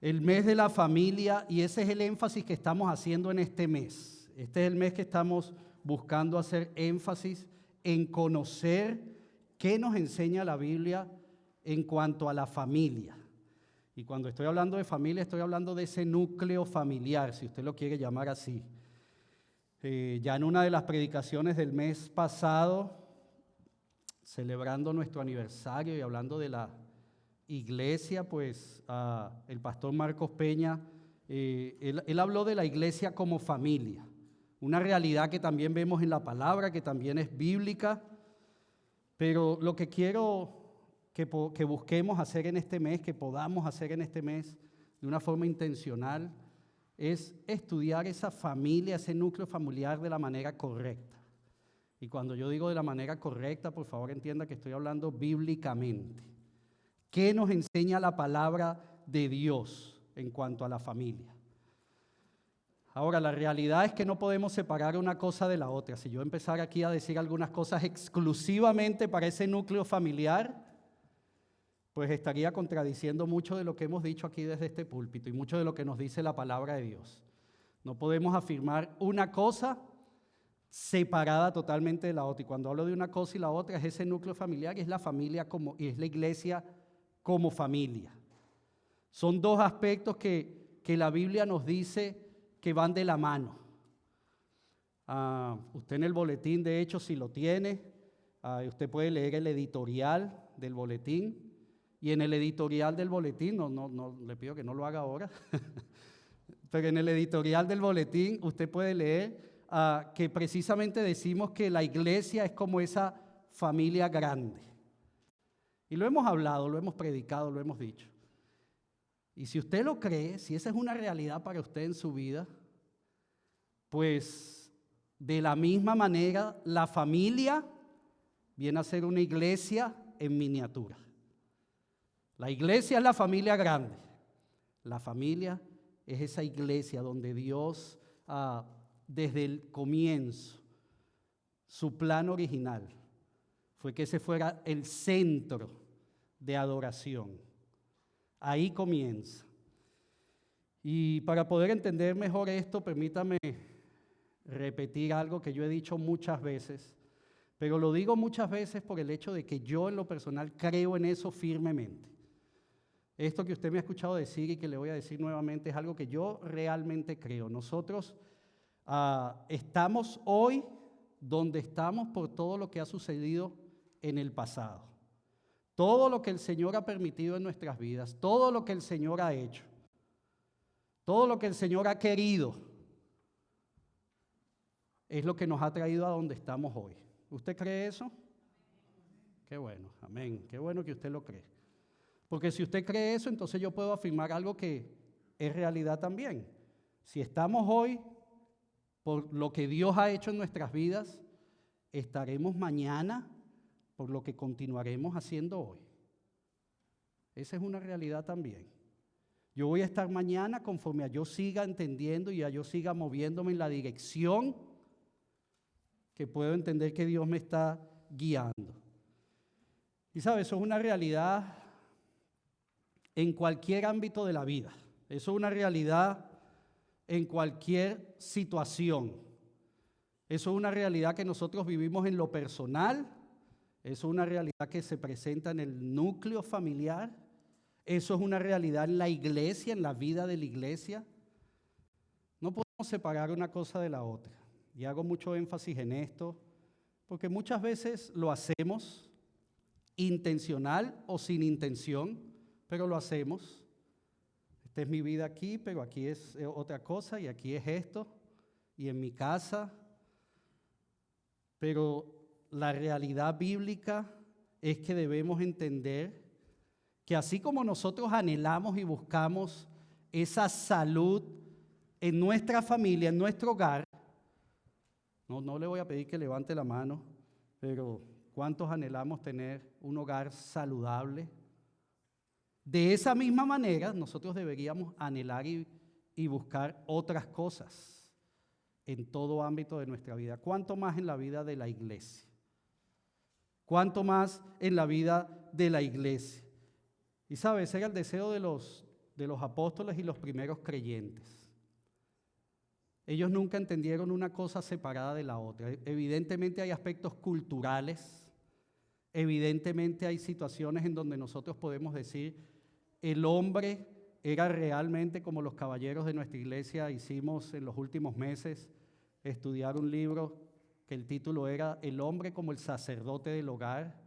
El mes de la familia, y ese es el énfasis que estamos haciendo en este mes. Este es el mes que estamos buscando hacer énfasis en conocer qué nos enseña la Biblia en cuanto a la familia. Y cuando estoy hablando de familia, estoy hablando de ese núcleo familiar, si usted lo quiere llamar así. Ya en una de las predicaciones del mes pasado, celebrando nuestro aniversario y hablando de la iglesia, pues el pastor Marcos Peña, él habló de la iglesia como familia, una realidad que también vemos en la palabra, que también es bíblica, pero lo que quiero que busquemos hacer en este mes, que podamos hacer en este mes de una forma intencional, es estudiar esa familia, ese núcleo familiar de la manera correcta. Y cuando yo digo de la manera correcta, por favor entienda que estoy hablando bíblicamente. ¿Qué nos enseña la palabra de Dios en cuanto a la familia? Ahora, la realidad es que no podemos separar una cosa de la otra. Si yo empezara aquí a decir algunas cosas exclusivamente para ese núcleo familiar, pues estaría contradiciendo mucho de lo que hemos dicho aquí desde este púlpito y mucho de lo que nos dice la palabra de Dios. No podemos afirmar una cosa separada totalmente de la otra. Y cuando hablo de una cosa y la otra, es ese núcleo familiar y es la familia y es la iglesia como familia. Son dos aspectos que la Biblia nos dice que van de la mano. Usted en el boletín, de hecho, si lo tiene, usted puede leer el editorial del boletín. Y en el editorial del boletín, no le pido que no lo haga ahora, pero en el editorial del boletín usted puede leer que precisamente decimos que la iglesia es como esa familia grande. Y lo hemos hablado, lo hemos predicado, lo hemos dicho. Y si usted lo cree, si esa es una realidad para usted en su vida, pues de la misma manera la familia viene a ser una iglesia en miniatura. La iglesia es la familia grande. La familia es esa iglesia donde Dios, desde el comienzo, su plan original fue que ese fuera el centro de adoración. Ahí comienza. Y para poder entender mejor esto, permítame repetir algo que yo he dicho muchas veces, pero lo digo muchas veces por el hecho de que yo en lo personal creo en eso firmemente. Esto que usted me ha escuchado decir y que le voy a decir nuevamente es algo que yo realmente creo. Nosotros estamos hoy donde estamos por todo lo que ha sucedido en el pasado. Todo lo que el Señor ha permitido en nuestras vidas, todo lo que el Señor ha hecho, todo lo que el Señor ha querido, es lo que nos ha traído a donde estamos hoy. ¿Usted cree eso? Qué bueno, amén. Qué bueno que usted lo cree. Porque si usted cree eso, entonces yo puedo afirmar algo que es realidad también. Si estamos hoy por lo que Dios ha hecho en nuestras vidas, estaremos mañana por lo que continuaremos haciendo hoy. Esa es una realidad también. Yo voy a estar mañana conforme a yo siga entendiendo y a yo siga moviéndome en la dirección que puedo entender que Dios me está guiando. Y sabes, eso es una realidad en cualquier ámbito de la vida. Eso es una realidad en cualquier situación. Eso es una realidad que nosotros vivimos en lo personal. Eso es una realidad que se presenta en el núcleo familiar. Eso es una realidad en la iglesia, en la vida de la iglesia. No podemos separar una cosa de la otra. Y hago mucho énfasis en esto, porque muchas veces lo hacemos intencional o sin intención, pero lo hacemos. Esta es mi vida aquí, pero aquí es otra cosa y aquí es esto, y en mi casa. Pero la realidad bíblica es que debemos entender que así como nosotros anhelamos y buscamos esa salud en nuestra familia, en nuestro hogar, no le voy a pedir que levante la mano, pero ¿cuántos anhelamos tener un hogar saludable? De esa misma manera, nosotros deberíamos anhelar y buscar otras cosas en todo ámbito de nuestra vida. ¿Cuánto más en la vida de la iglesia? ¿Cuánto más en la vida de la iglesia? Y sabes, era el deseo de los apóstoles y los primeros creyentes. Ellos nunca entendieron una cosa separada de la otra. Evidentemente hay aspectos culturales, evidentemente hay situaciones en donde nosotros podemos decir, el hombre era realmente como los caballeros de nuestra iglesia hicimos en los últimos meses, estudiar un libro que el título era El hombre como el sacerdote del hogar.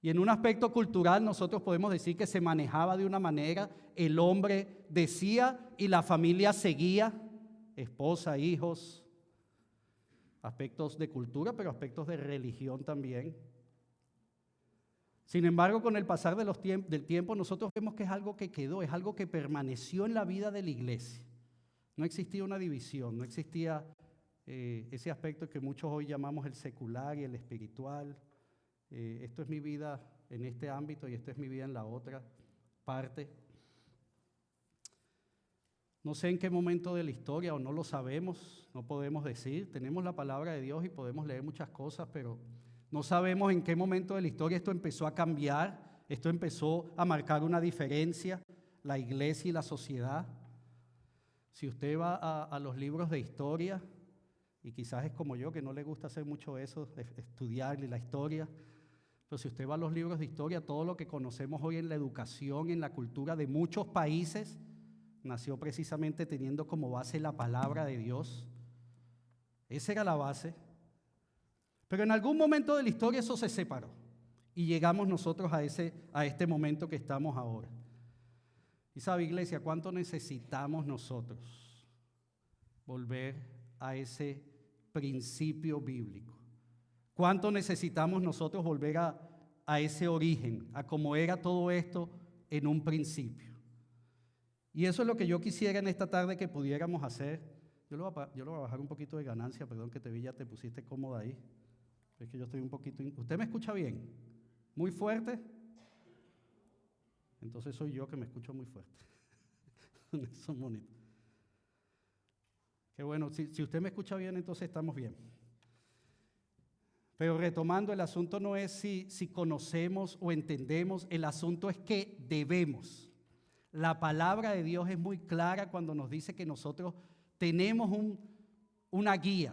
Y en un aspecto cultural nosotros podemos decir que se manejaba de una manera, el hombre decía y la familia seguía, esposa, hijos, aspectos de cultura, pero aspectos de religión también. Sin embargo, con el pasar del tiempo, nosotros vemos que es algo que quedó, es algo que permaneció en la vida de la iglesia. No existía una división, no existía ese aspecto que muchos hoy llamamos el secular y el espiritual. Esto es mi vida en este ámbito y esto es mi vida en la otra parte. No sé en qué momento de la historia o no lo sabemos, no podemos decir. Tenemos la palabra de Dios y podemos leer muchas cosas, pero no sabemos en qué momento de la historia esto empezó a cambiar, esto empezó a marcar una diferencia, la iglesia y la sociedad. Si usted va a los libros de historia, y quizás es como yo, que no le gusta hacer mucho eso, estudiar la historia, pero si usted va a los libros de historia, todo lo que conocemos hoy en la educación, en la cultura de muchos países, nació precisamente teniendo como base la palabra de Dios. Esa era la base. Pero en algún momento de la historia eso se separó y llegamos nosotros a este momento que estamos ahora. Y sabe, iglesia, ¿cuánto necesitamos nosotros volver a ese principio bíblico? ¿Cuánto necesitamos nosotros volver a ese origen, a cómo era todo esto en un principio? Y eso es lo que yo quisiera en esta tarde que pudiéramos hacer. Yo le voy a bajar un poquito de ganancia, perdón que te vi, ya te pusiste cómoda ahí. Es que yo estoy un poquito... ¿Usted me escucha bien? ¿Muy fuerte? Entonces soy yo que me escucho muy fuerte. Son bonitos. Qué bueno, si usted me escucha bien, entonces estamos bien. Pero retomando, el asunto no es si conocemos o entendemos, el asunto es que debemos. La palabra de Dios es muy clara cuando nos dice que nosotros tenemos una guía,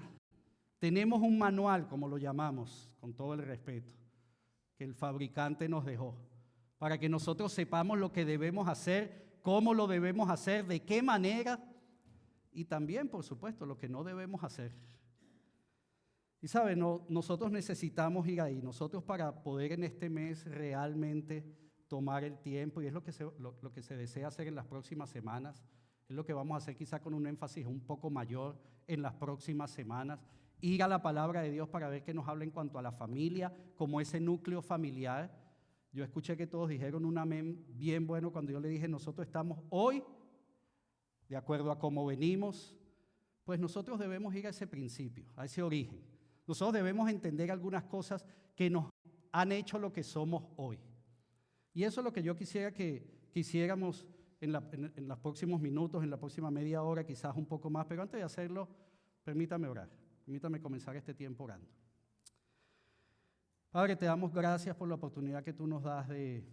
tenemos un manual, como lo llamamos, con todo el respeto, que el fabricante nos dejó, para que nosotros sepamos lo que debemos hacer, cómo lo debemos hacer, de qué manera, y también, por supuesto, lo que no debemos hacer. Y saben, nosotros necesitamos ir ahí, nosotros para poder en este mes realmente tomar el tiempo, y es lo que se desea hacer en las próximas semanas, es lo que vamos a hacer quizá con un énfasis un poco mayor en las próximas semanas, ir a la palabra de Dios para ver qué nos habla en cuanto a la familia, como ese núcleo familiar. Yo escuché que todos dijeron un amén bien bueno cuando yo le dije, nosotros estamos hoy, de acuerdo a cómo venimos, pues nosotros debemos ir a ese principio, a ese origen. Nosotros debemos entender algunas cosas que nos han hecho lo que somos hoy. Y eso es lo que yo quisiera que hiciéramos en los próximos minutos, en la próxima media hora, quizás un poco más. Pero antes de hacerlo, permítame orar. Permítame comenzar este tiempo orando. Padre, te damos gracias por la oportunidad que tú nos das de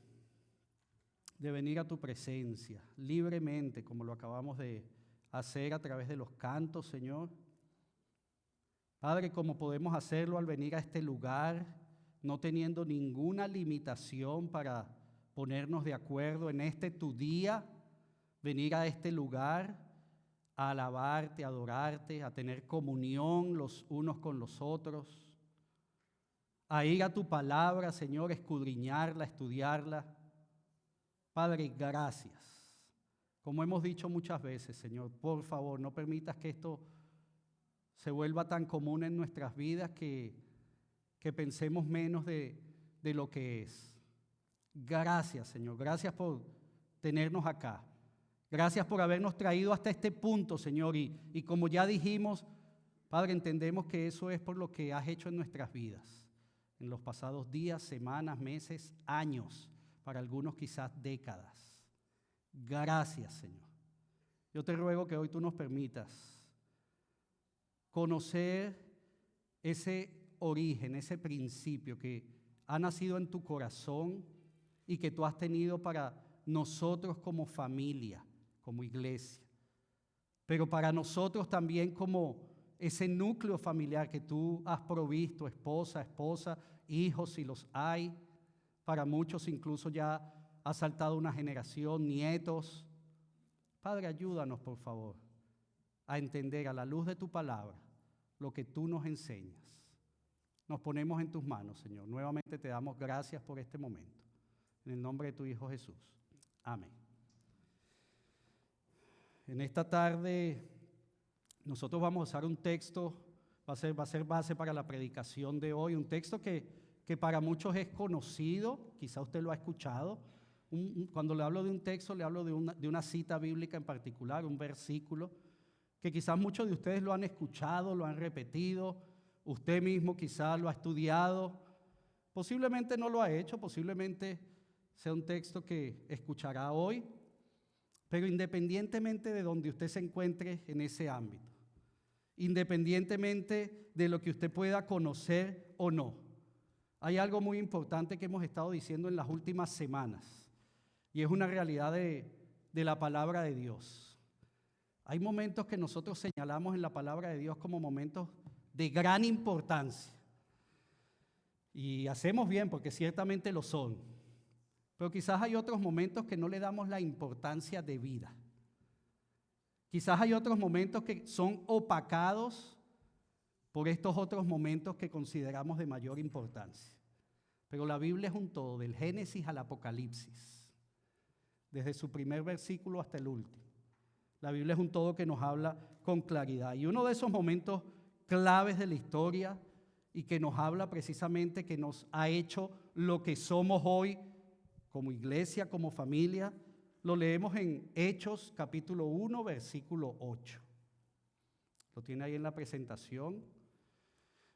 venir a tu presencia libremente, como lo acabamos de hacer a través de los cantos, Señor. Padre, como podemos hacerlo al venir a este lugar, no teniendo ninguna limitación para ponernos de acuerdo en este tu día, venir a este lugar a alabarte, a adorarte, a tener comunión los unos con los otros, a ir a tu palabra, Señor, escudriñarla, estudiarla. Padre, gracias. Como hemos dicho muchas veces, Señor, por favor, no permitas que esto se vuelva tan común en nuestras vidas que pensemos menos de lo que es. Gracias, Señor. Gracias por tenernos acá. Gracias por habernos traído hasta este punto, Señor. Y como ya dijimos, Padre, entendemos que eso es por lo que has hecho en nuestras vidas, en los pasados días, semanas, meses, años, para algunos quizás décadas. Gracias, Señor. Yo te ruego que hoy tú nos permitas conocer ese origen, ese principio que ha nacido en tu corazón y que tú has tenido para nosotros como familia, como iglesia, pero para nosotros también como ese núcleo familiar que tú has provisto, esposa, hijos si los hay, para muchos incluso ya ha saltado una generación, nietos. Padre, ayúdanos por favor a entender a la luz de tu palabra lo que tú nos enseñas. Nos ponemos en tus manos, Señor. Nuevamente te damos gracias por este momento. En el nombre de tu Hijo Jesús. Amén. En esta tarde nosotros vamos a usar un texto, va a ser base para la predicación de hoy, un texto que para muchos es conocido, quizá usted lo ha escuchado. Cuando le hablo de un texto, le hablo de una cita bíblica en particular, un versículo, que quizás muchos de ustedes lo han escuchado, lo han repetido, usted mismo quizás lo ha estudiado, posiblemente no lo ha hecho, posiblemente sea un texto que escuchará hoy, pero independientemente de donde usted se encuentre en ese ámbito, independientemente de lo que usted pueda conocer o no, hay algo muy importante que hemos estado diciendo en las últimas semanas, y es una realidad de la palabra de Dios. Hay momentos que nosotros señalamos en la palabra de Dios como momentos de gran importancia. Y hacemos bien porque ciertamente lo son. Pero quizás hay otros momentos que no le damos la importancia debida. Quizás hay otros momentos que son opacados por estos otros momentos que consideramos de mayor importancia. Pero la Biblia es un todo, del Génesis al Apocalipsis, desde su primer versículo hasta el último. La Biblia es un todo que nos habla con claridad. Y uno de esos momentos claves de la historia y que nos habla precisamente que nos ha hecho lo que somos hoy como iglesia, como familia, lo leemos en Hechos capítulo 1, versículo 8. Lo tiene ahí en la presentación.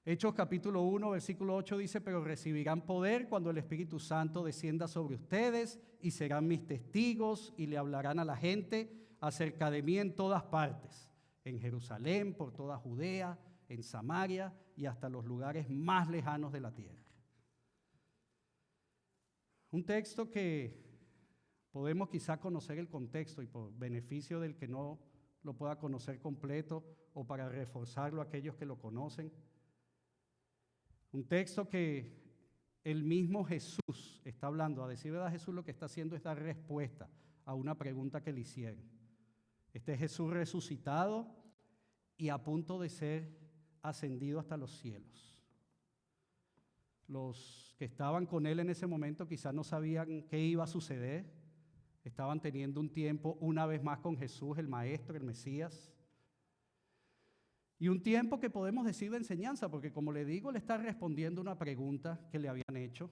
Hechos capítulo 1, versículo 8 dice: pero recibirán poder cuando el Espíritu Santo descienda sobre ustedes y serán mis testigos y le hablarán a la gente acerca de mí en todas partes, en Jerusalén, por toda Judea, en Samaria y hasta los lugares más lejanos de la tierra. Un texto que podemos quizá conocer el contexto y por beneficio del que no lo pueda conocer completo o para reforzarlo a aquellos que lo conocen. Un texto que el mismo Jesús está hablando. A decir verdad, Jesús lo que está haciendo es dar respuesta a una pregunta que le hicieron. Este es Jesús resucitado y a punto de ser ascendido hasta los cielos. Los que estaban con él en ese momento quizás no sabían qué iba a suceder. Estaban teniendo un tiempo una vez más con Jesús, el Maestro, el Mesías. Y un tiempo que podemos decir de enseñanza, porque como le digo, le está respondiendo una pregunta que le habían hecho.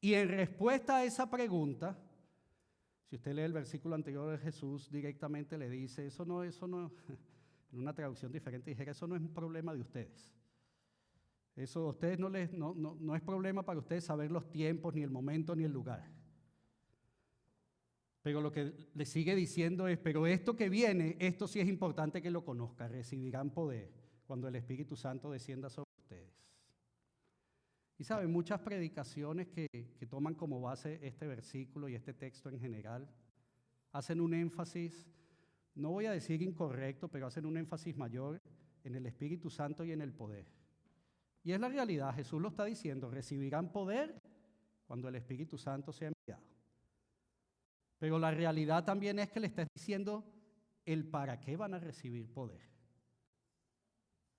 Y en respuesta a esa pregunta, si usted lee el versículo anterior de Jesús, directamente le dice, eso no, en una traducción diferente dijera, eso no es un problema de ustedes. Eso a ustedes no es problema para ustedes saber los tiempos, ni el momento, ni el lugar. Pero lo que le sigue diciendo es, pero esto que viene, esto sí es importante que lo conozca. Recibirán poder cuando el Espíritu Santo descienda sobre ustedes. Y saben, muchas predicaciones que toman como base este versículo y este texto en general, hacen un énfasis, no voy a decir incorrecto, pero hacen un énfasis mayor en el Espíritu Santo y en el poder. Y es la realidad, Jesús lo está diciendo, recibirán poder cuando el Espíritu Santo sea enviado. Pero la realidad también es que le está diciendo el para qué van a recibir poder.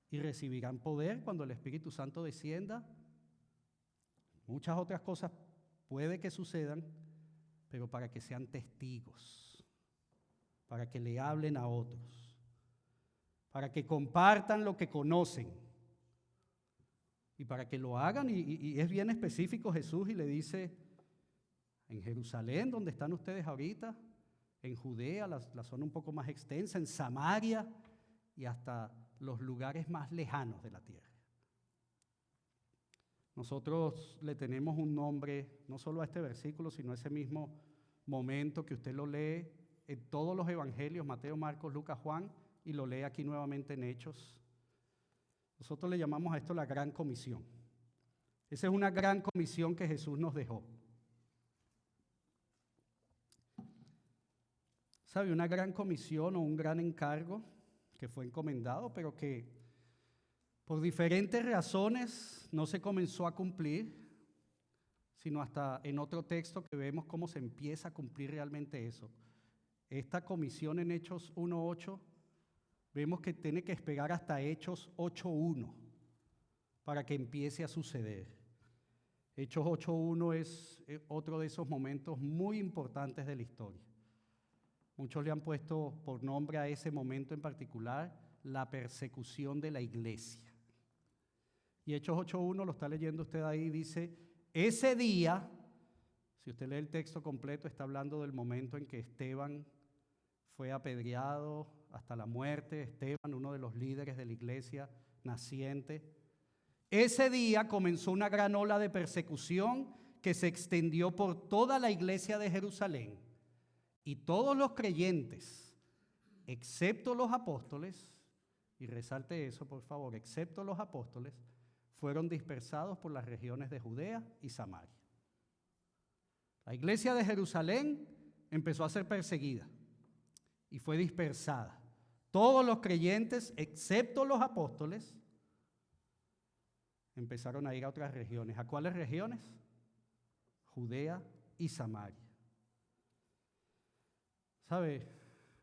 Y recibirán poder cuando el Espíritu Santo descienda. Muchas otras cosas puede que sucedan, pero para que sean testigos, para que le hablen a otros, para que compartan lo que conocen y para que lo hagan. Y es bien específico Jesús y le dice, en Jerusalén, donde están ustedes ahorita, en Judea, la zona un poco más extensa, en Samaria y hasta los lugares más lejanos de la tierra. Nosotros le tenemos un nombre, no solo a este versículo, sino a ese mismo momento que usted lo lee en todos los evangelios, Mateo, Marcos, Lucas, Juan, y lo lee aquí nuevamente en Hechos. Nosotros le llamamos a esto la Gran Comisión. Esa es una gran comisión que Jesús nos dejó. ¿Sabe? Una gran comisión o un gran encargo que fue encomendado, pero que por diferentes razones no se comenzó a cumplir, sino hasta en otro texto que vemos cómo se empieza a cumplir realmente eso. Esta comisión en Hechos 1:8, vemos que tiene que esperar hasta Hechos 8:1 para que empiece a suceder. Hechos 8:1 es otro de esos momentos muy importantes de la historia. Muchos le han puesto por nombre a ese momento en particular la persecución de la iglesia. Y Hechos 8:1 lo está leyendo usted ahí, dice, ese día, si usted lee el texto completo, está hablando del momento en que Esteban fue apedreado hasta la muerte. Esteban, uno de los líderes de la iglesia naciente. Ese día comenzó una gran ola de persecución que se extendió por toda la iglesia de Jerusalén. Y todos los creyentes, excepto los apóstoles, y resalte eso por favor, excepto los apóstoles, fueron dispersados por las regiones de Judea y Samaria. La iglesia de Jerusalén empezó a ser perseguida y fue dispersada. Todos los creyentes, excepto los apóstoles, empezaron a ir a otras regiones. ¿A cuáles regiones? Judea y Samaria. ¿Sabe?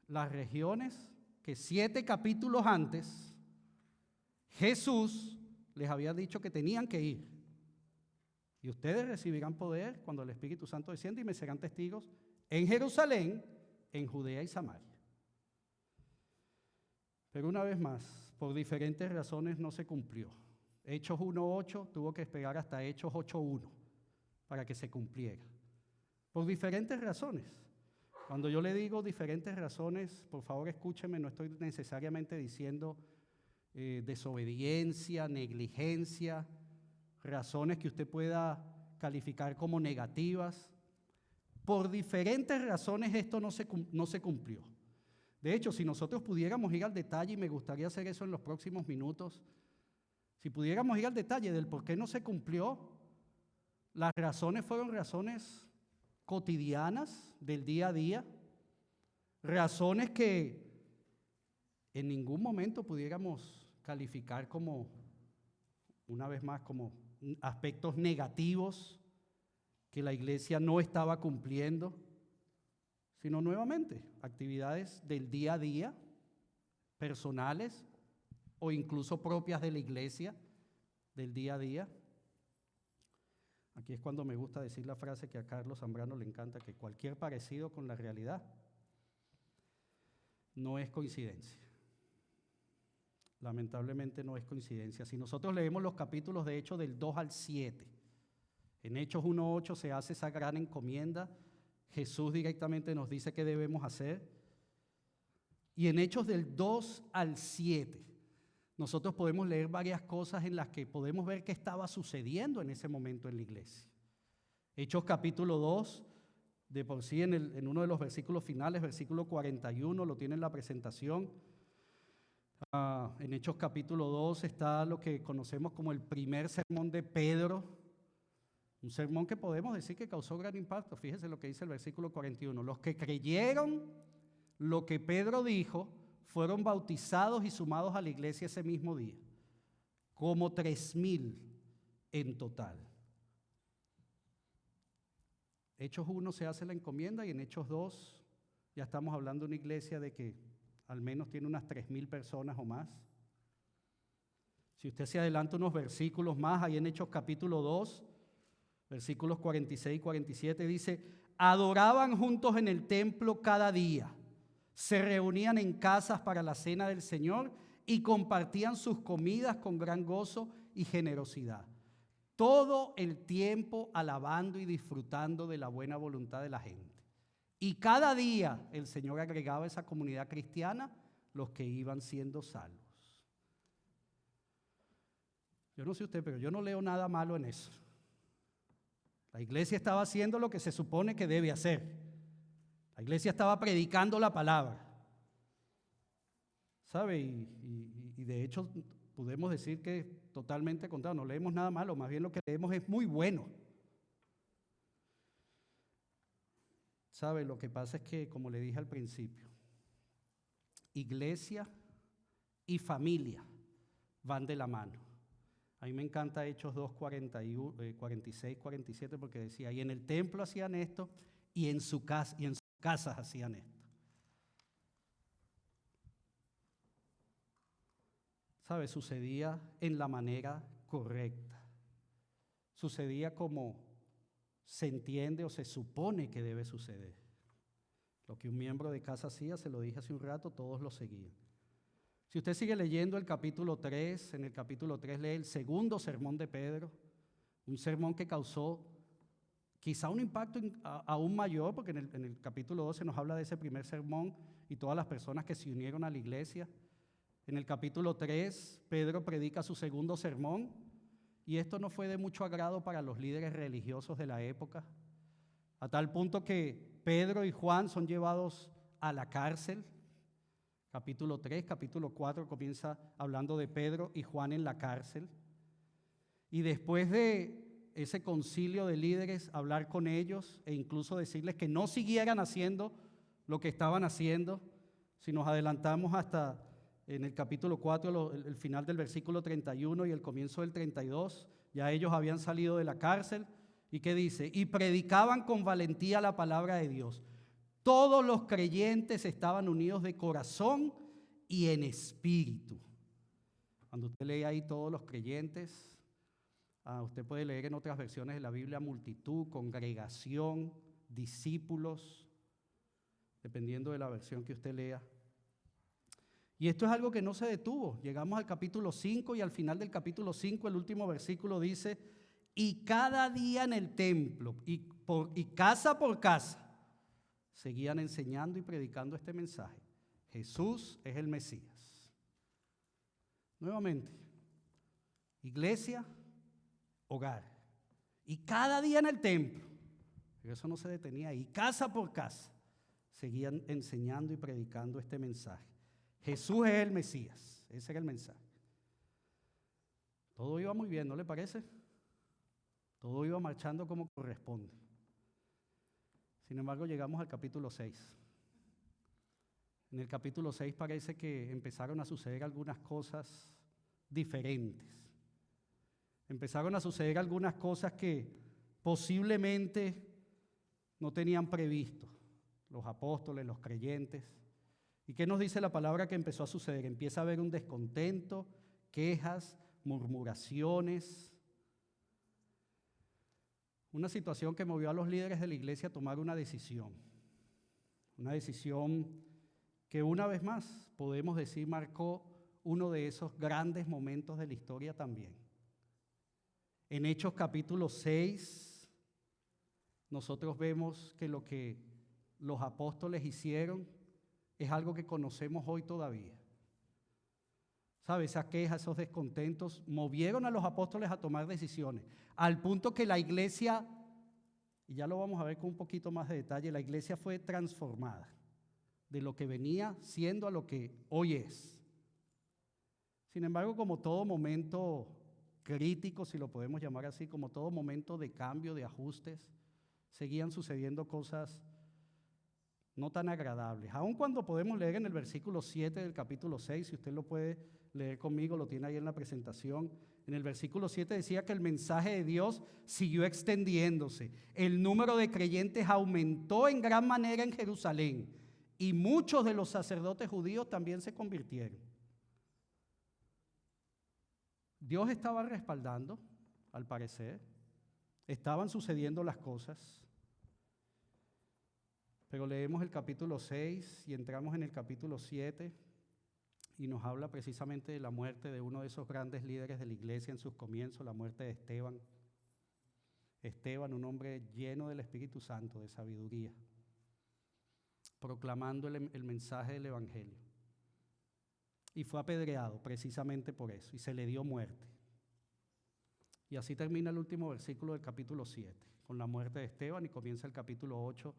Las regiones que 7 capítulos antes Jesús les había dicho que tenían que ir. Y ustedes recibirán poder cuando el Espíritu Santo descienda y me serán testigos en Jerusalén, en Judea y Samaria. Pero una vez más, por diferentes razones no se cumplió. Hechos 1:8 tuvo que esperar hasta Hechos 8:1 para que se cumpliera. Por diferentes razones. Cuando yo le digo diferentes razones, por favor escúcheme, no estoy necesariamente diciendo desobediencia, negligencia, razones que usted pueda calificar como negativas. Por diferentes razones esto no se cumplió. De hecho, si nosotros pudiéramos ir al detalle, y me gustaría hacer eso en los próximos minutos, si pudiéramos ir al detalle del por qué no se cumplió, las razones fueron razones cotidianas del día a día, razones que en ningún momento pudiéramos calificar como, una vez más, como aspectos negativos que la iglesia no estaba cumpliendo, sino nuevamente actividades del día a día, personales o incluso propias de la iglesia del día a día. Aquí es cuando me gusta decir la frase que a Carlos Zambrano le encanta, que cualquier parecido con la realidad no es coincidencia. Lamentablemente no es coincidencia. Si nosotros leemos los capítulos de Hechos del 2 al 7, en Hechos 1:8 se hace esa gran encomienda. Jesús directamente nos dice qué debemos hacer. Y en Hechos del 2 al 7, nosotros podemos leer varias cosas en las que podemos ver qué estaba sucediendo en ese momento en la iglesia. Hechos capítulo 2, de por sí en uno de los versículos finales, versículo 41, lo tiene en la presentación. En Hechos capítulo 2 está lo que conocemos como el primer sermón de Pedro, un sermón que podemos decir que causó gran impacto. Fíjese lo que dice el versículo 41. Los que creyeron lo que Pedro dijo fueron bautizados y sumados a la iglesia ese mismo día, como 3,000 en total. Hechos 1 se hace la encomienda y en Hechos 2 ya estamos hablando de una iglesia de que al menos tiene unas 3,000 personas o más. Si usted se adelanta unos versículos más, ahí en Hechos capítulo 2, versículos 46 y 47, dice, adoraban juntos en el templo cada día, se reunían en casas para la cena del Señor y compartían sus comidas con gran gozo y generosidad. Todo el tiempo alabando y disfrutando de la buena voluntad de la gente. Y cada día el Señor agregaba a esa comunidad cristiana los que iban siendo salvos. Yo no sé usted, pero yo no leo nada malo en eso. La iglesia estaba haciendo lo que se supone que debe hacer. La iglesia estaba predicando la palabra. ¿Sabe? Y de hecho podemos decir que totalmente contrario, no leemos nada malo, más bien lo que leemos es muy bueno. ¿Sabe? Lo que pasa es que, como le dije al principio, iglesia y familia van de la mano. A mí me encanta Hechos 2, 46, 47, porque decía, y en el templo hacían esto, y en sus casas hacían esto. ¿Sabe? Sucedía en la manera correcta. Sucedía como se entiende o se supone que debe suceder. Lo que un miembro de casa hacía, se lo dije hace un rato, todos lo seguían. Si usted sigue leyendo el capítulo 3, en el capítulo 3 lee el segundo sermón de Pedro, un sermón que causó quizá un impacto aún mayor, porque en el capítulo 12 nos habla de ese primer sermón y todas las personas que se unieron a la iglesia. En el capítulo 3, Pedro predica su segundo sermón, y esto no fue de mucho agrado para los líderes religiosos de la época, a tal punto que Pedro y Juan son llevados a la cárcel. Capítulo 3, capítulo 4 comienza hablando de Pedro y Juan en la cárcel. Y después de ese concilio de líderes, hablar con ellos e incluso decirles que no siguieran haciendo lo que estaban haciendo, si nos adelantamos hasta en el capítulo 4, el final del versículo 31 y el comienzo del 32, ya ellos habían salido de la cárcel. ¿Y qué dice? Y predicaban con valentía la palabra de Dios. Todos los creyentes estaban unidos de corazón y en espíritu. Cuando usted lee ahí todos los creyentes, usted puede leer en otras versiones de la Biblia multitud, congregación, discípulos, dependiendo de la versión que usted lea. Y esto es algo que no se detuvo. Llegamos al capítulo 5 y al final del capítulo 5 el último versículo dice, y cada día en el templo y casa por casa seguían enseñando y predicando este mensaje. Jesús es el Mesías. Nuevamente, iglesia, hogar. Y cada día en el templo, pero eso no se detenía ahí, casa por casa, seguían enseñando y predicando este mensaje. Jesús es el Mesías, ese era el mensaje. Todo iba muy bien, ¿no le parece? Todo iba marchando como corresponde. Sin embargo, llegamos al capítulo 6. En el capítulo 6 parece que empezaron a suceder algunas cosas diferentes. Empezaron a suceder algunas cosas que posiblemente no tenían previsto los apóstoles, los creyentes. ¿Y qué nos dice la palabra que empezó a suceder? Empieza a haber un descontento, quejas, murmuraciones. Una situación que movió a los líderes de la iglesia a tomar una decisión. Una decisión que una vez más, podemos decir, marcó uno de esos grandes momentos de la historia también. En Hechos capítulo 6, nosotros vemos que lo que los apóstoles hicieron es algo que conocemos hoy todavía. ¿Sabe? Esas quejas, esos descontentos movieron a los apóstoles a tomar decisiones, al punto que la iglesia, y ya lo vamos a ver con un poquito más de detalle, la iglesia fue transformada de lo que venía siendo a lo que hoy es. Sin embargo, como todo momento crítico, si lo podemos llamar así, como todo momento de cambio, de ajustes, seguían sucediendo cosas no tan agradables. Aun cuando podemos leer en el versículo 7 del capítulo 6, si usted lo puede leer conmigo, lo tiene ahí en la presentación. En el versículo 7 decía que el mensaje de Dios siguió extendiéndose. El número de creyentes aumentó en gran manera en Jerusalén y muchos de los sacerdotes judíos también se convirtieron. Dios estaba respaldando, al parecer, estaban sucediendo las cosas. Pero leemos el capítulo 6 y entramos en el capítulo 7 y nos habla precisamente de la muerte de uno de esos grandes líderes de la iglesia en sus comienzos, la muerte de Esteban. Esteban, un hombre lleno del Espíritu Santo, de sabiduría, proclamando el mensaje del Evangelio. Y fue apedreado precisamente por eso, y se le dio muerte. Y así termina el último versículo del capítulo 7, con la muerte de Esteban, y comienza el capítulo 8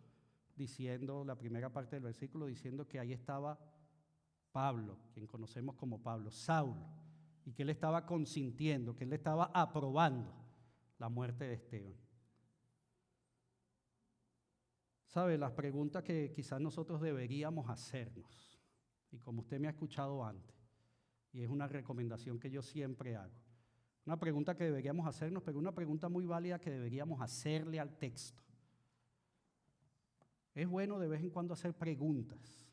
diciendo, la primera parte del versículo, diciendo que ahí estaba Pablo, quien conocemos como Pablo, Saulo, y que él estaba consintiendo, que él estaba aprobando la muerte de Esteban. ¿Sabe? Las preguntas que quizás nosotros deberíamos hacernos, y como usted me ha escuchado antes, y es una recomendación que yo siempre hago, una pregunta que deberíamos hacernos, pero una pregunta muy válida que deberíamos hacerle al texto. Es bueno de vez en cuando hacer preguntas.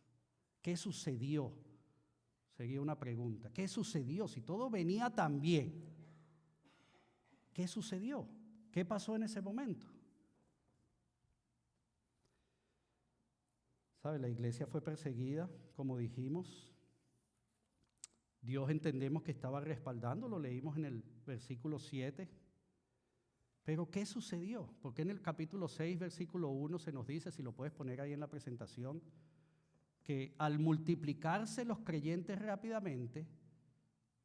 ¿Qué sucedió? Sería una pregunta. ¿Qué sucedió? Si todo venía tan bien, ¿qué sucedió? ¿Qué pasó en ese momento? ¿Sabe? La iglesia fue perseguida, como dijimos. Dios entendemos que estaba respaldando, lo leímos en el versículo 7. Pero ¿qué sucedió? Porque en el capítulo 6, versículo 1 se nos dice, si lo puedes poner ahí en la presentación, que al multiplicarse los creyentes rápidamente,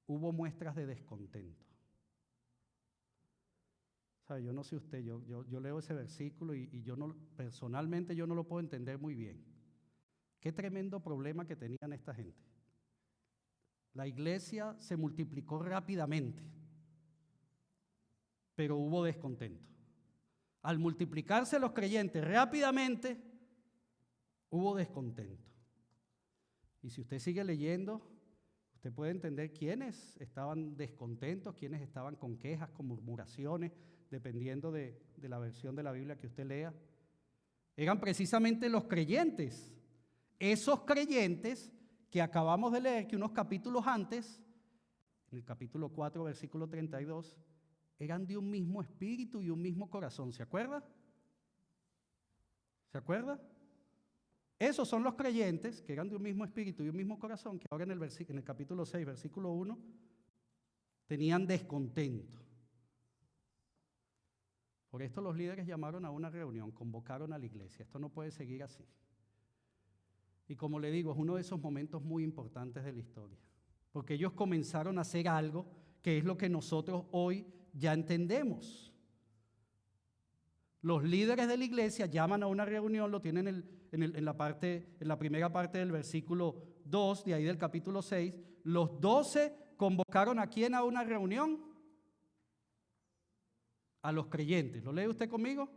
hubo muestras de descontento. ¿Sabe? Yo no sé usted, yo leo ese versículo y personalmente yo no lo puedo entender muy bien. Qué tremendo problema que tenían esta gente. La iglesia se multiplicó rápidamente, pero hubo descontento. Al multiplicarse los creyentes rápidamente, hubo descontento. Y si usted sigue leyendo, usted puede entender quiénes estaban descontentos, quiénes estaban con quejas, con murmuraciones, dependiendo de la versión de la Biblia que usted lea. Eran precisamente los creyentes, esos creyentes que acabamos de leer, que unos capítulos antes, en el capítulo 4, versículo 32, eran de un mismo espíritu y un mismo corazón. ¿Se acuerda? ¿Se acuerda? Esos son los creyentes que eran de un mismo espíritu y un mismo corazón, que ahora en el capítulo 6, versículo 1, tenían descontento. Por esto los líderes llamaron a una reunión, convocaron a la iglesia. Esto no puede seguir así. Y como le digo, es uno de esos momentos muy importantes de la historia, porque ellos comenzaron a hacer algo que es lo que nosotros hoy ya entendemos. Los líderes de la iglesia llaman a una reunión, lo tienen en la primera parte del versículo 2, de ahí del capítulo 6. Los 12 convocaron ¿a quién a una reunión? A los creyentes. ¿Lo lee usted conmigo?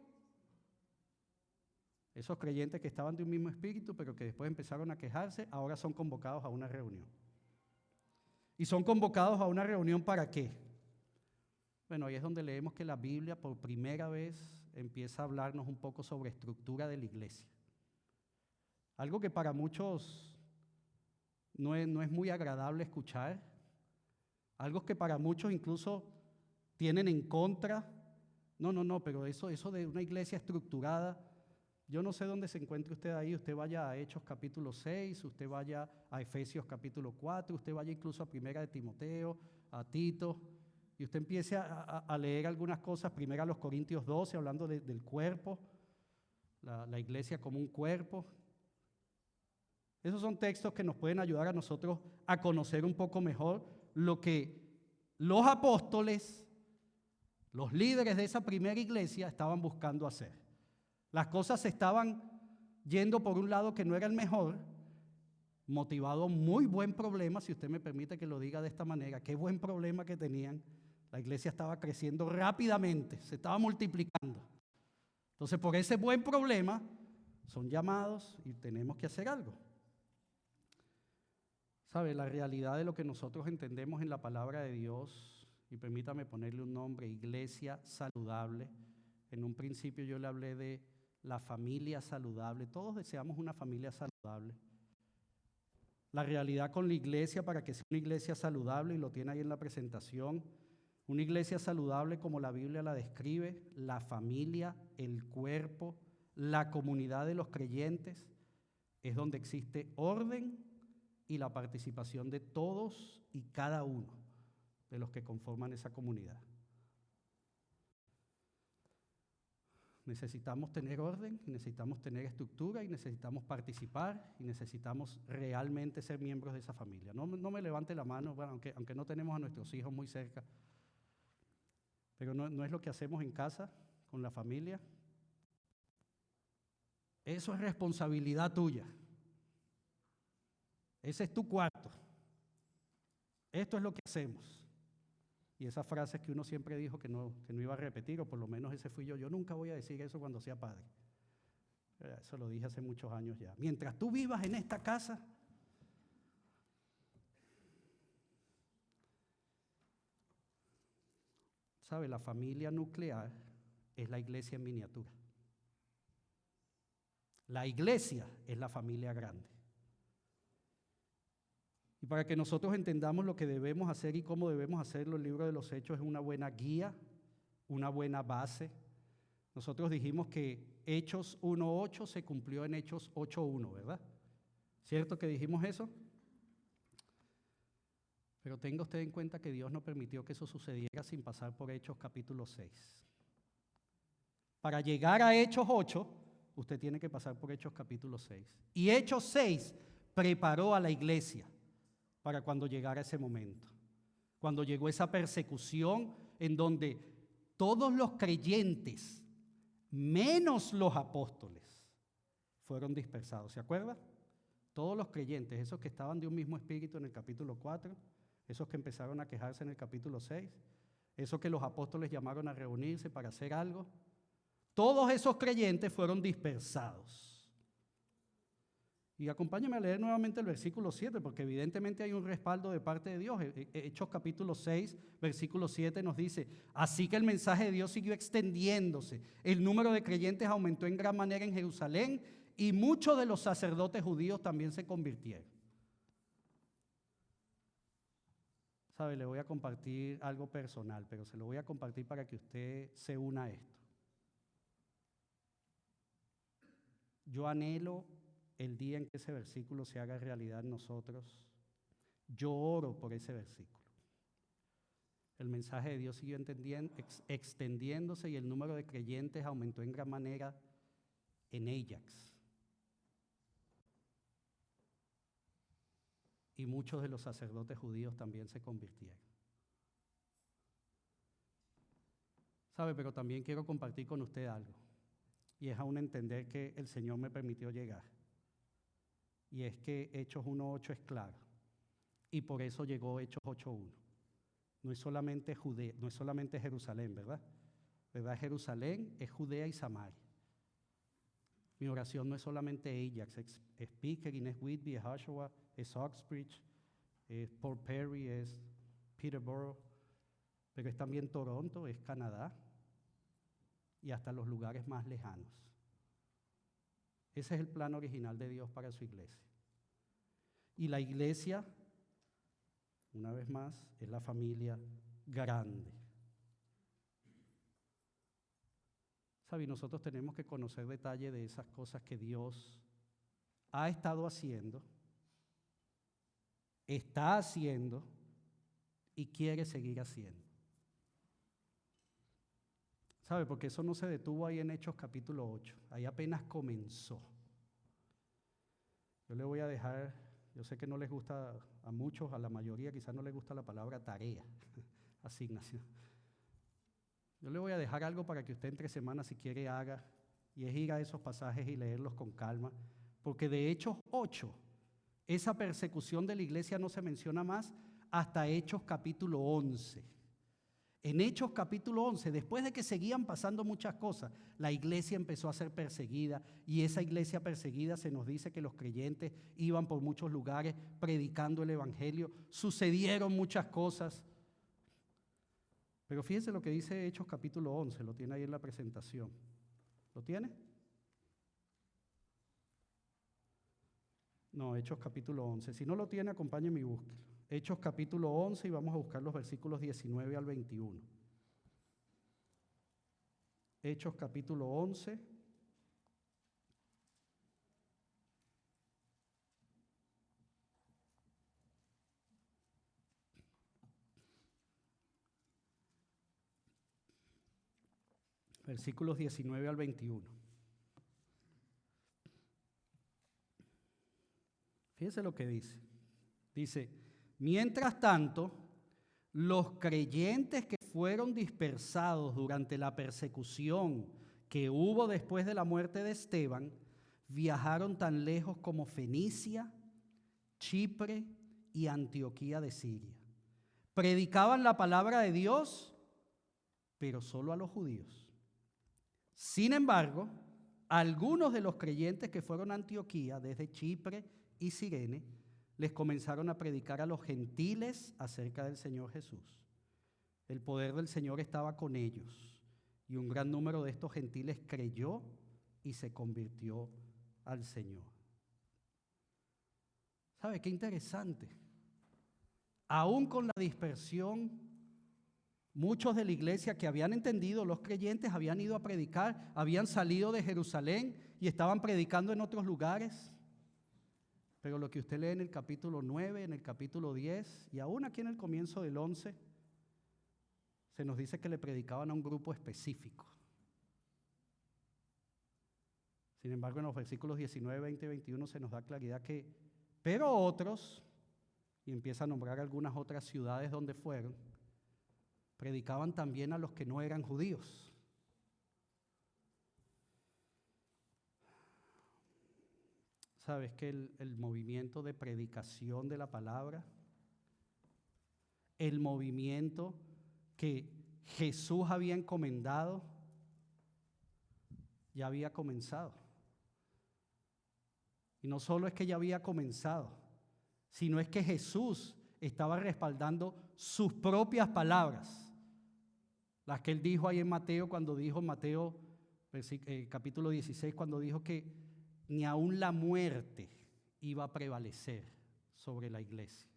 Esos creyentes que estaban de un mismo espíritu, pero que después empezaron a quejarse, ahora son convocados a una reunión. ¿Y son convocados a una reunión para qué? Bueno, ahí es donde leemos que la Biblia por primera vez empieza a hablarnos un poco sobre estructura de la iglesia. Algo que para muchos no es muy agradable escuchar, algo que para muchos incluso tienen en contra. No, pero eso de una iglesia estructurada, yo no sé dónde se encuentre usted ahí. Usted vaya a Hechos capítulo 6, usted vaya a Efesios capítulo 4, usted vaya incluso a Primera de Timoteo, a Tito, y usted empiece a leer algunas cosas. Primera a los Corintios 12, hablando del cuerpo, la iglesia como un cuerpo. Esos son textos que nos pueden ayudar a nosotros a conocer un poco mejor lo que los apóstoles, los líderes de esa primera iglesia, estaban buscando hacer. Las cosas se estaban yendo por un lado que no era el mejor, motivado muy buen problema, si usted me permite que lo diga de esta manera. Qué buen problema que tenían. La iglesia estaba creciendo rápidamente, se estaba multiplicando. Entonces, por ese buen problema, son llamados y tenemos que hacer algo. ¿Sabe? La realidad de lo que nosotros entendemos en la palabra de Dios, y permítame ponerle un nombre, iglesia saludable. En un principio yo le hablé de la familia saludable. Todos deseamos una familia saludable. La realidad con la iglesia, para que sea una iglesia saludable, y lo tiene ahí en la presentación, una iglesia saludable como la Biblia la describe, la familia, el cuerpo, la comunidad de los creyentes, es donde existe orden y la participación de todos y cada uno de los que conforman esa comunidad. Necesitamos tener orden, necesitamos tener estructura y necesitamos participar y necesitamos realmente ser miembros de esa familia. No me levante la mano, bueno, aunque no tenemos a nuestros hijos muy cerca, pero no es lo que hacemos en casa con la familia. Eso es responsabilidad tuya. Ese es tu cuarto. Esto es lo que hacemos. Y esas frases que uno siempre dijo que no iba a repetir, o por lo menos ese fui yo. Yo nunca voy a decir eso cuando sea padre. Eso lo dije hace muchos años ya. Mientras tú vivas en esta casa, ¿sabe? La familia nuclear es la iglesia en miniatura. La iglesia es la familia grande. Y para que nosotros entendamos lo que debemos hacer y cómo debemos hacerlo, el libro de los Hechos es una buena guía, una buena base. Nosotros dijimos que Hechos 1:8 se cumplió en Hechos 8:1, ¿verdad? ¿Cierto que dijimos eso? Pero tenga usted en cuenta que Dios no permitió que eso sucediera sin pasar por Hechos capítulo 6. Para llegar a Hechos 8, usted tiene que pasar por Hechos capítulo 6. Y Hechos 6 preparó a la iglesia para cuando llegara ese momento. Cuando llegó esa persecución en donde todos los creyentes, menos los apóstoles, fueron dispersados. ¿Se acuerda? Todos los creyentes, esos que estaban de un mismo espíritu en el capítulo 4, esos que empezaron a quejarse en el capítulo 6, esos que los apóstoles llamaron a reunirse para hacer algo, todos esos creyentes fueron dispersados. Y acompáñame a leer nuevamente el versículo 7, porque evidentemente hay un respaldo de parte de Dios. Hechos capítulo 6, versículo 7 nos dice: así que el mensaje de Dios siguió extendiéndose, el número de creyentes aumentó en gran manera en Jerusalén y muchos de los sacerdotes judíos también se convirtieron. ¿Sabe? Le voy a compartir algo personal, pero se lo voy a compartir para que usted se una a esto. Yo anhelo el día en que ese versículo se haga realidad en nosotros. Yo oro por ese versículo. El mensaje de Dios siguió extendiéndose y el número de creyentes aumentó en gran manera en Ajax. Y muchos de los sacerdotes judíos también se convirtieron. ¿Sabe? Pero también quiero compartir con usted algo. Y es aún entender que el Señor me permitió llegar. Y es que Hechos 1:8 es claro. Y por eso llegó Hechos 8:1. No es solamente Judea, no es solamente Jerusalén, ¿verdad? ¿Verdad? Jerusalén es Judea y Samaria. Mi oración no es solamente Ajax, es Pickering, es Whitby, es Oshawa, es Oxbridge, es Port Perry, es Peterborough, pero es también Toronto, es Canadá y hasta los lugares más lejanos. Ese es el plan original de Dios para su iglesia. Y la iglesia, una vez más, es la familia grande. ¿Sabe? Nosotros tenemos que conocer detalle de esas cosas que Dios ha estado haciendo, está haciendo y quiere seguir haciendo. ¿Sabe? Porque eso no se detuvo ahí en Hechos capítulo 8, ahí apenas comenzó. Yo le voy a dejar, yo sé que no les gusta a muchos, a la mayoría quizás no les gusta la palabra tarea, asignación. Yo le voy a dejar algo para que usted entre semanas, si quiere, haga, y es ir a esos pasajes y leerlos con calma, porque de Hechos 8, esa persecución de la iglesia no se menciona más hasta Hechos capítulo 11. En Hechos capítulo 11, después de que seguían pasando muchas cosas, la iglesia empezó a ser perseguida, y esa iglesia perseguida se nos dice que los creyentes iban por muchos lugares predicando el evangelio, sucedieron muchas cosas. Pero fíjense lo que dice Hechos capítulo 11, lo tiene ahí en la presentación. ¿Lo tiene? No, Hechos capítulo 11. Si no lo tiene, acompáñenme y búsquelo. Hechos capítulo 11 y vamos a buscar los versículos 19 al 21. Hechos capítulo 11. Versículos 19 al 21. Fíjense lo que dice. Dice: mientras tanto, los creyentes que fueron dispersados durante la persecución que hubo después de la muerte de Esteban, viajaron tan lejos como Fenicia, Chipre y Antioquía de Siria. Predicaban la palabra de Dios, pero solo a los judíos. Sin embargo, algunos de los creyentes que fueron a Antioquía, desde Chipre y Cirene, les comenzaron a predicar a los gentiles acerca del Señor Jesús. El poder del Señor estaba con ellos y un gran número de estos gentiles creyó y se convirtió al Señor. ¿Sabe qué interesante? Aún con la dispersión, muchos de la iglesia que habían entendido, los creyentes, habían ido a predicar, habían salido de Jerusalén y estaban predicando en otros lugares. Pero lo que usted lee en el capítulo 9, en el capítulo 10 y aún aquí en el comienzo del 11, se nos dice que le predicaban a un grupo específico. Sin embargo, en los versículos 19, 20 y 21 se nos da claridad que, pero otros, y empieza a nombrar algunas otras ciudades donde fueron, predicaban también a los que no eran judíos. ¿Sabes que el movimiento de predicación de la palabra, el movimiento que Jesús había encomendado, ya había comenzado? Y no solo es que ya había comenzado, sino es que Jesús estaba respaldando sus propias palabras, las que él dijo ahí en Mateo, cuando dijo en Mateo capítulo 16, cuando dijo que ni aún la muerte iba a prevalecer sobre la iglesia.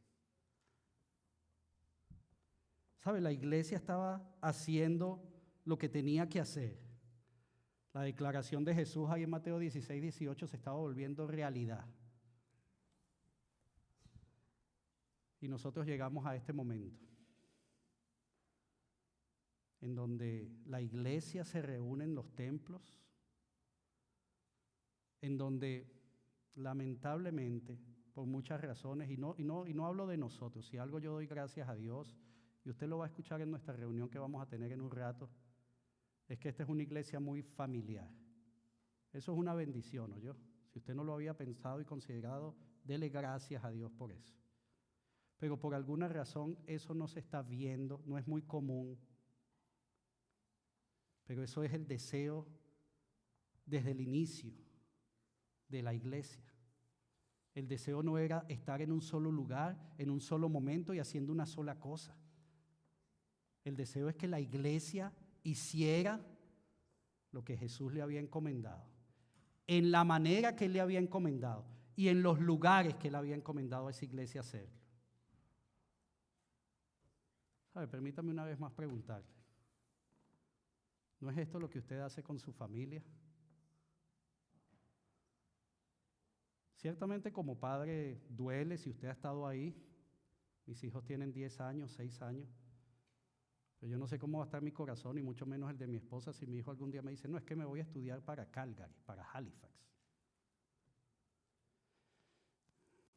¿Sabe? La iglesia estaba haciendo lo que tenía que hacer. La declaración de Jesús ahí en Mateo 16, 18 se estaba volviendo realidad. Y nosotros llegamos a este momento en donde la iglesia se reúne en los templos, en donde lamentablemente, por muchas razones, y no hablo de nosotros, si algo yo doy gracias a Dios, y usted lo va a escuchar en nuestra reunión que vamos a tener en un rato, es que esta es una iglesia muy familiar. Eso es una bendición, ¿oyó? Si usted no lo había pensado y considerado, dele gracias a Dios por eso. Pero por alguna razón eso no se está viendo, no es muy común. Pero eso es el deseo desde el inicio de la iglesia. El deseo no era estar en un solo lugar, en un solo momento y haciendo una sola cosa. El deseo es que la iglesia hiciera lo que Jesús le había encomendado, en la manera que él le había encomendado y en los lugares que él había encomendado a esa iglesia hacerlo. ¿Sabe? Permítame una vez más preguntarle. ¿No es esto lo que usted hace con su familia? Ciertamente como padre duele si usted ha estado ahí. Mis hijos tienen 10 años, 6 años. Pero yo no sé cómo va a estar mi corazón y mucho menos el de mi esposa si mi hijo algún día me dice, no, es que me voy a estudiar para Calgary, para Halifax.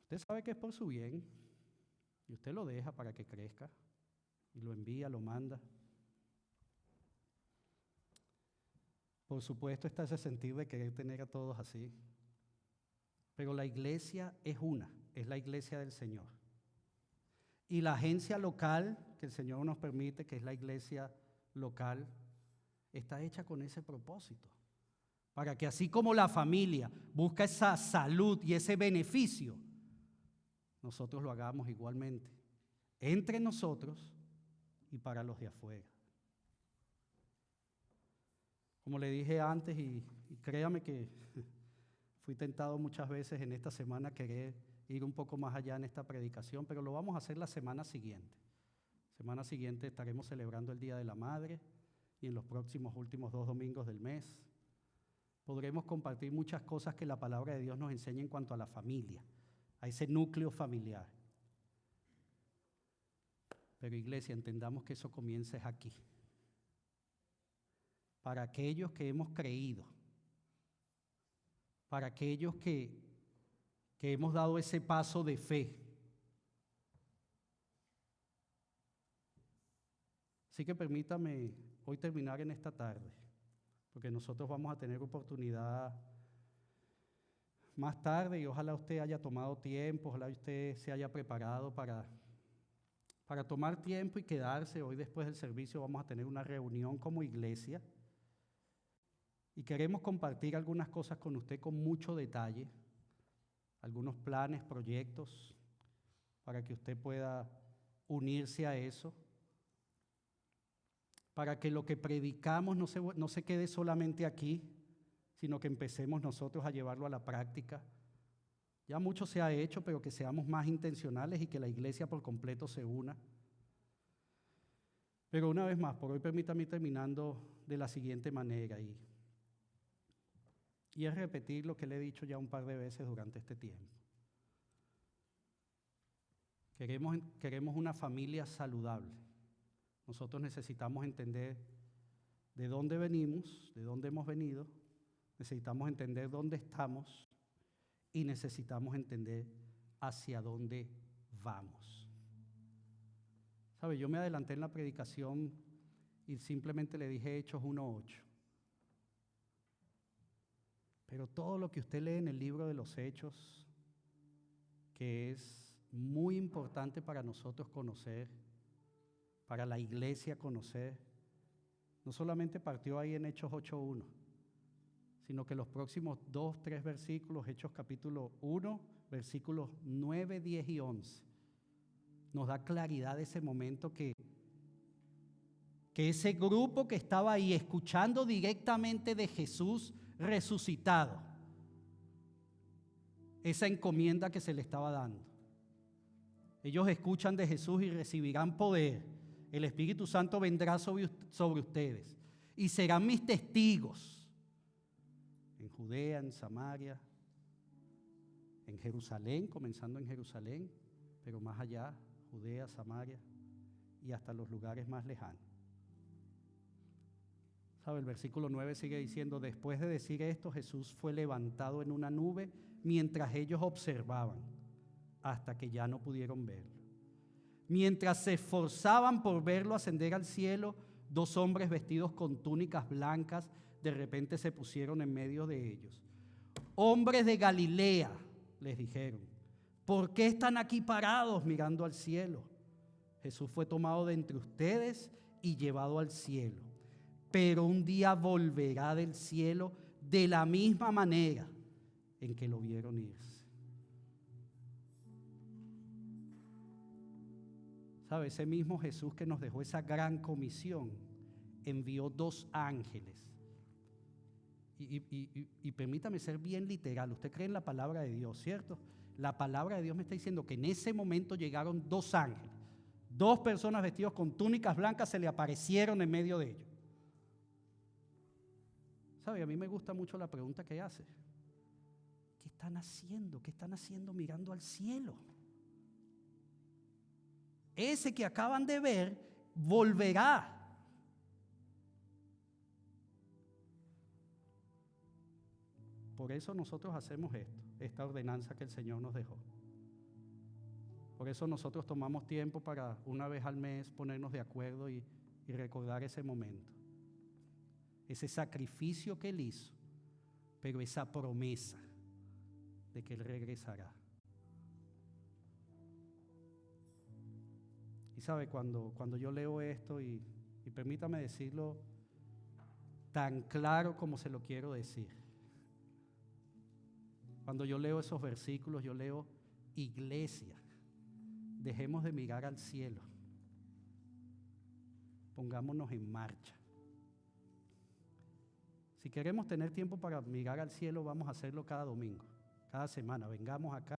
Usted sabe que es por su bien y usted lo deja para que crezca y lo envía, lo manda. Por supuesto está ese sentir de querer tener a todos así. Pero la iglesia es una, es la iglesia del Señor. Y la agencia local que el Señor nos permite, que es la iglesia local, está hecha con ese propósito. Para que así como la familia busca esa salud y ese beneficio, nosotros lo hagamos igualmente, entre nosotros y para los de afuera. Como le dije antes, y créame que fui tentado muchas veces en esta semana a querer ir un poco más allá en esta predicación, pero lo vamos a hacer la semana siguiente. Semana siguiente estaremos celebrando el Día de la Madre y en los próximos últimos 2 domingos del mes podremos compartir muchas cosas que la palabra de Dios nos enseña en cuanto a la familia, a ese núcleo familiar. Pero iglesia, entendamos que eso comienza es aquí. Para aquellos que hemos creído, para aquellos que hemos dado ese paso de fe. Así que permítame hoy terminar en esta tarde, porque nosotros vamos a tener oportunidad más tarde y ojalá usted haya tomado tiempo, ojalá usted se haya preparado para tomar tiempo y quedarse. Hoy después del servicio vamos a tener una reunión como iglesia Y queremos compartir algunas cosas con usted con mucho detalle, algunos planes, proyectos, para que usted pueda unirse a eso, para que lo que predicamos no se quede solamente aquí, sino que empecemos nosotros a llevarlo a la práctica. Ya mucho se ha hecho, pero que seamos más intencionales y que la iglesia por completo se una. Pero una vez más, por hoy permítame ir terminando de la siguiente manera, y es repetir lo que le he dicho ya un par de veces durante este tiempo. Queremos una familia saludable. Nosotros necesitamos entender de dónde venimos, de dónde hemos venido, necesitamos entender dónde estamos y necesitamos entender hacia dónde vamos. ¿Sabe? Yo me adelanté en la predicación y simplemente le dije Hechos 1:8. Pero todo lo que usted lee en el libro de los Hechos, que es muy importante para nosotros conocer, para la iglesia conocer, no solamente partió ahí en Hechos 8:1, sino que los próximos 2, 3 versículos, Hechos capítulo 1, versículos 9, 10 y 11, nos da claridad de ese momento que ese grupo que estaba ahí escuchando directamente de Jesús resucitado, esa encomienda que se le estaba dando. Ellos escuchan de Jesús y recibirán poder. El Espíritu Santo vendrá sobre ustedes y serán mis testigos en Judea, en Samaria, en Jerusalén, comenzando en Jerusalén, pero más allá, Judea, Samaria y hasta los lugares más lejanos. ¿Sabe? El versículo 9 sigue diciendo: después de decir esto, Jesús fue levantado en una nube mientras ellos observaban, hasta que ya no pudieron verlo. Mientras se esforzaban por verlo ascender al cielo, 2 hombres vestidos con túnicas blancas de repente se pusieron en medio de ellos. Hombres de Galilea, les dijeron, ¿por qué están aquí parados mirando al cielo? Jesús fue tomado de entre ustedes y llevado al cielo, pero un día volverá del cielo de la misma manera en que lo vieron irse. ¿Sabe? Ese mismo Jesús que nos dejó esa gran comisión envió 2 ángeles. Y permítame ser bien literal. Usted cree en la palabra de Dios, ¿cierto? La palabra de Dios me está diciendo que en ese momento llegaron 2 ángeles. 2 personas vestidos con túnicas blancas se le aparecieron en medio de ellos. ¿Sabe? A mí me gusta mucho la pregunta que hace. ¿Qué están haciendo? ¿Qué están haciendo mirando al cielo? Ese que acaban de ver volverá. Por eso nosotros hacemos esta ordenanza que el Señor nos dejó. Por eso nosotros tomamos tiempo para una vez al mes ponernos de acuerdo y recordar ese momento. Ese sacrificio que Él hizo, pero esa promesa de que Él regresará. Y sabe, cuando yo leo esto, y permítame decirlo tan claro como se lo quiero decir. Cuando yo leo esos versículos, yo leo: iglesia, dejemos de mirar al cielo, pongámonos en marcha. Si queremos tener tiempo para mirar al cielo, vamos a hacerlo cada domingo, cada semana. Vengamos acá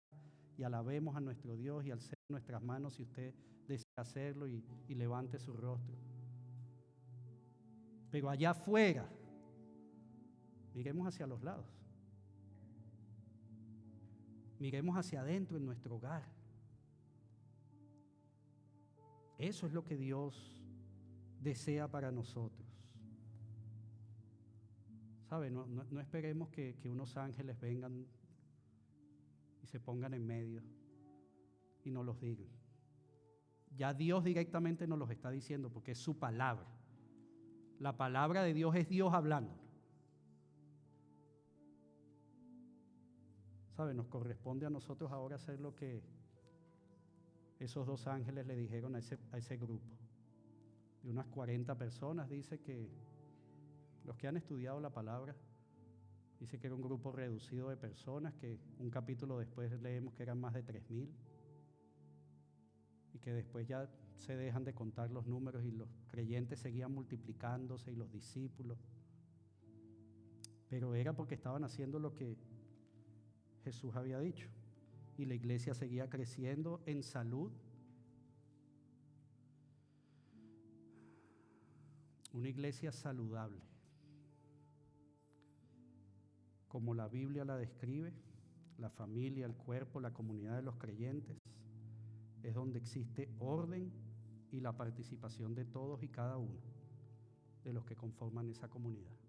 y alabemos a nuestro Dios y alcemos nuestras manos si usted desea hacerlo y levante su rostro. Pero allá afuera, miremos hacia los lados. Miremos hacia adentro en nuestro hogar. Eso es lo que Dios desea para nosotros. ¿Sabe? No esperemos que unos ángeles vengan y se pongan en medio y nos los digan. Ya Dios directamente nos los está diciendo porque es su palabra. La palabra de Dios es Dios hablando. ¿Sabe? Nos corresponde a nosotros ahora hacer lo que esos 2 ángeles le dijeron a ese grupo. De unas 40 personas, dice que los que han estudiado la palabra, Dice que era un grupo reducido de personas, que un capítulo después leemos que eran más de 3,000 y que después ya se dejan de contar los números y los creyentes seguían multiplicándose y los discípulos. Pero era porque estaban haciendo lo que Jesús había dicho y la iglesia seguía creciendo en salud. Una iglesia saludable, como la Biblia la describe, la familia, el cuerpo, la comunidad de los creyentes, es donde existe orden y la participación de todos y cada uno de los que conforman esa comunidad.